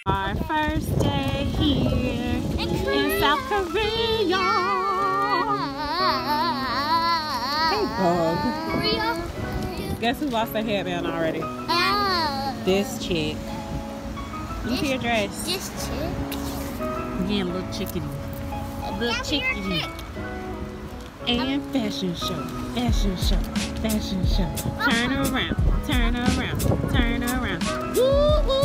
Our first day here in South Korea. Hey, bug. Guess who lost their headband already? This chick. Look at your dress. This chick? Yeah, a little chickadee. A little chickadee. And fashion show. Fashion show. Fashion show. Turn around. Turn around. Turn around. Woo woo.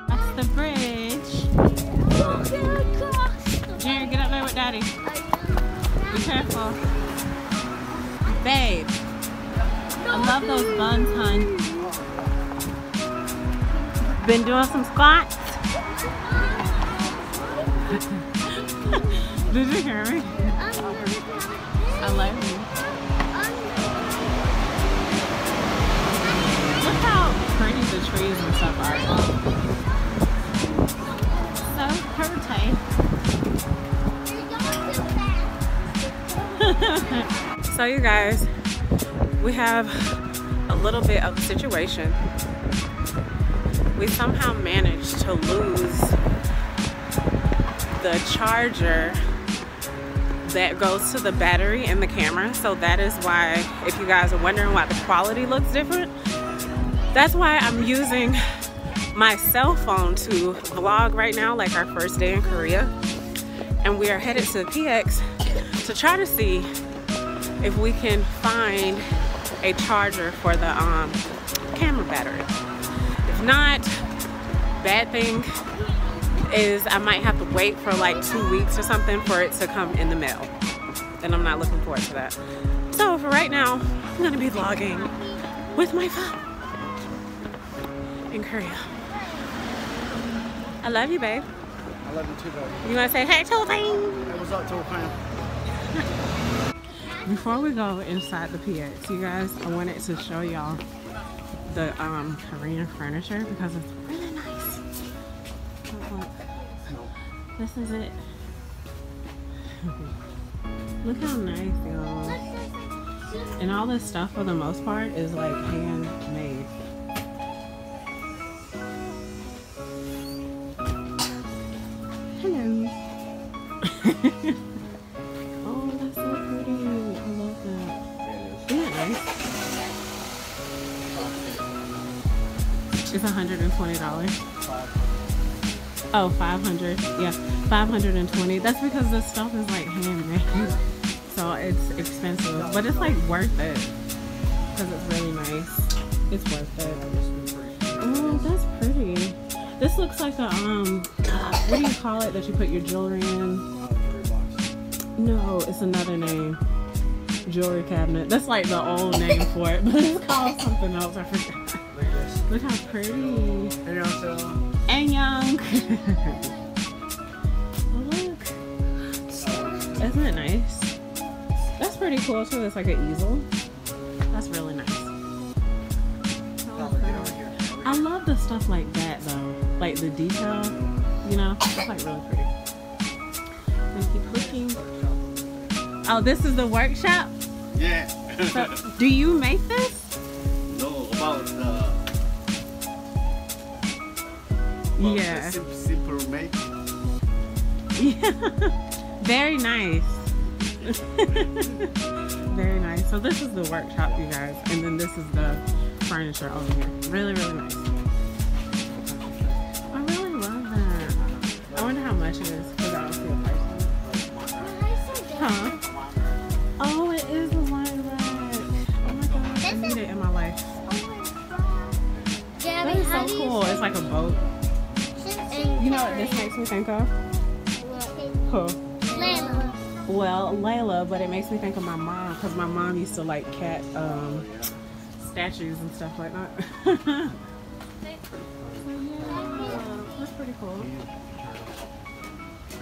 That's the bridge. Jerry, get up there with Daddy. Be careful. Babe, I love those buns, hun. Been doing some squats? Did you hear me? I love you. Look how pretty the trees and stuff are. So pretty. So you guys, we have a little bit of a situation. We somehow managed to lose the charger that goes to the battery in the camera. So that is why, if you guys are wondering why the quality looks different, that's why I'm using my cell phone to vlog right now, like our first day in Korea. And we are headed to the PX to try to see if we can find a charger for the camera battery. If not, bad thing is I might have to wait for like 2 weeks or something for it to come in the mail. And I'm not looking forward to that. So for right now, I'm gonna be vlogging with my phone in Korea. I love you, babe. I love you too, babe. You wanna say hey, Toting? Hey, what's up, Toting? Before we go inside the PX, you guys, I wanted to show y'all the Korean furniture because it's really nice. Look. This is it. Look how nice, y'all. And all this stuff for the most part is like handmade. Hello. Oh, that's so pretty. I love that. Isn't it nice? It's $120. Oh, 500. Yeah, 520. That's because this stuff is like handmade, so it's expensive, but it's like worth it because it's really nice. It's worth it. Oh, that's pretty. This looks like a what do you call it that you put your jewelry in? No, it's another name. Jewelry cabinet. That's like the old name for it, but it's called something else. I forgot. Look how pretty. And young. Oh, look. Isn't it nice? That's pretty cool too. It's like an easel. That's really nice. I love the stuff like that though. Like the detail, you know? It's like really pretty. And keep looking. Oh, this is the workshop? Yeah. So, do you make this? No, about yeah. Simple make. Yeah. Very nice. Very nice. So this is the workshop, you guys, and then this is the furniture over here. Really, really nice. I really love that. I wonder how much it is because I don't see a price on it. Huh? Oh, it is a lilac. Oh my gosh, I need it in my life. That is so cool. It's like a boat. You know what this makes me think of? Who? Layla. Well, Layla, but it makes me think of my mom because my mom used to like cat statues and stuff like that. So yeah, that's pretty cool.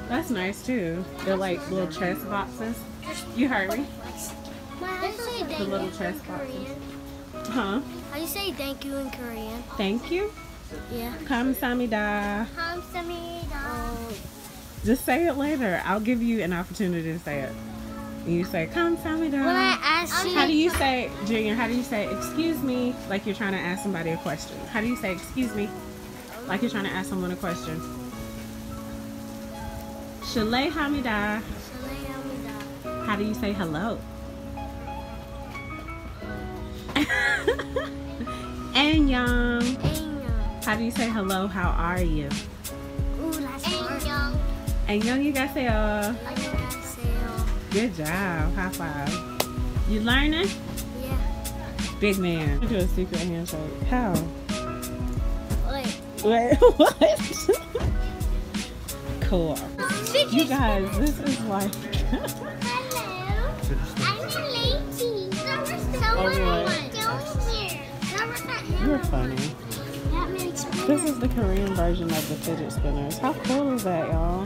That's nice too. They're like little chest boxes. You heard me? The little chest boxes. Huh? How do you say thank you in Korean? Thank you? Yeah. 감사합니다. 감사합니다. Just say it later. I'll give you an opportunity to say it. And you say 감사합니다. When I How do you say, Junior, how do you say excuse me like you're trying to ask somebody a question? How do you say excuse me like you're trying to ask someone a question? Shalay Hamida. How do you say hello? Annyeong. How do you say hello? How are you? Annyeong, you gotta say good job. High five. You learning? Yeah. Big man. Do a secret handshake. How? Wait. Wait, what? Cool. You guys, this is like You're funny. This is the Korean version of the fidget spinners. How cool is that, y'all?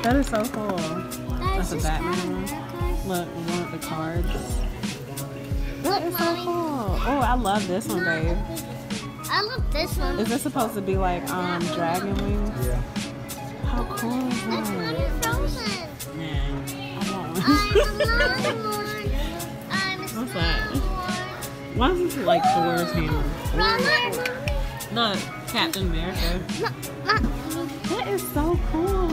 That is so cool. That's a Batman one. Look, one with the cards. That is so cool. Oh, I love this one, babe. I love this one. Is this supposed to be like dragon wings? Yeah. How cool is That's that? one is frozen. Man, I want one. What's that? Why is this like Thor's hammer? Look, Captain America. That is so cool.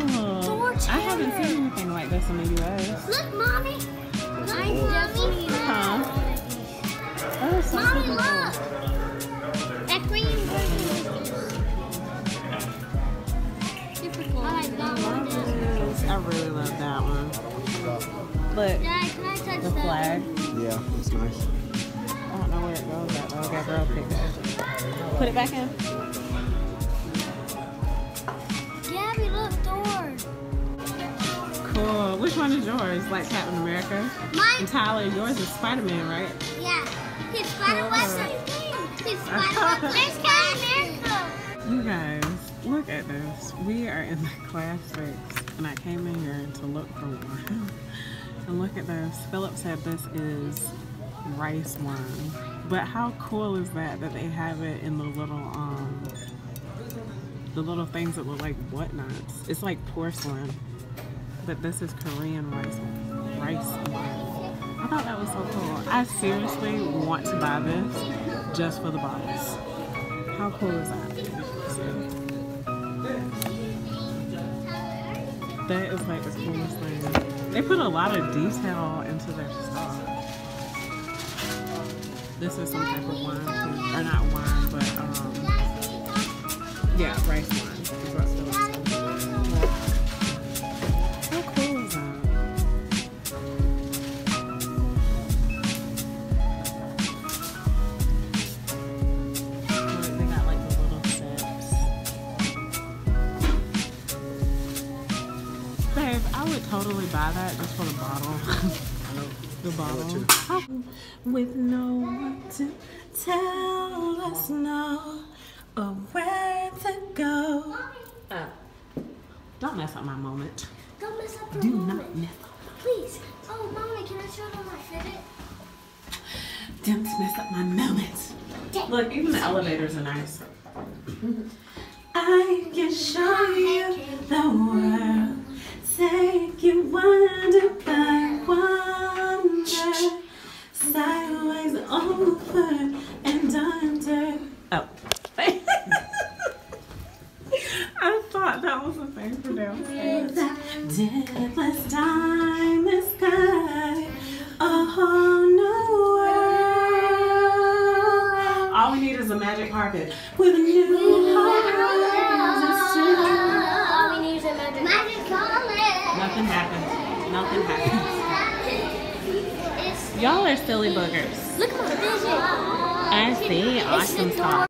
I haven't seen anything like this in the U.S. Look, Mommy. Huh? That is so Mommy, cool. look. That green version is super cool. I like that one. I really love that one. Look, Dad, can I touch the that? flag. Yeah, it's nice. I don't know where it goes at though. That girl picked it. Put it back in. Gabby, look, Thor. Cool. Which one is yours? Like Captain America? Mine. And Tyler, yours is Spider-Man, right? Yeah. His Spider-Man. His Spider-Man. There's Captain America. You guys, look at this. We are in the class space, and I came in here to look for one. And look at this. Philip said this is rice wine. But how cool is that they have it in the little things that look like whatnots. It's like porcelain. But this is Korean rice wine. I thought that was so cool. I seriously want to buy this just for the bottles. How cool is that? That is like the coolest thing. They put a lot of detail into their stuff. This is some type of wine too. Or not wine, but yeah, rice wine. Is what Philip said. How cool is that? Look, they got like the little sips. Babe, I would totally buy that just for the bottle. The bottle. With no one to tell us no or where to go. Don't mess up my moment. Don't mess up your Do moment. not mess up. Please. Oh, Mommy, can I show them my fidget? Don't mess up my moment. Look, even the elevators are nice. I can show you the world. Take you wonder by wonder. Sideways, over and under. Oh. I thought that was a thing for downstairs. Dipless time, the sky, a whole new world. All we need is a magic carpet with a new heart. All we need is a magic carpet. Nothing happens. Nothing happens. Y'all are silly boogers. Look at my fidget. I see. Awesome talk.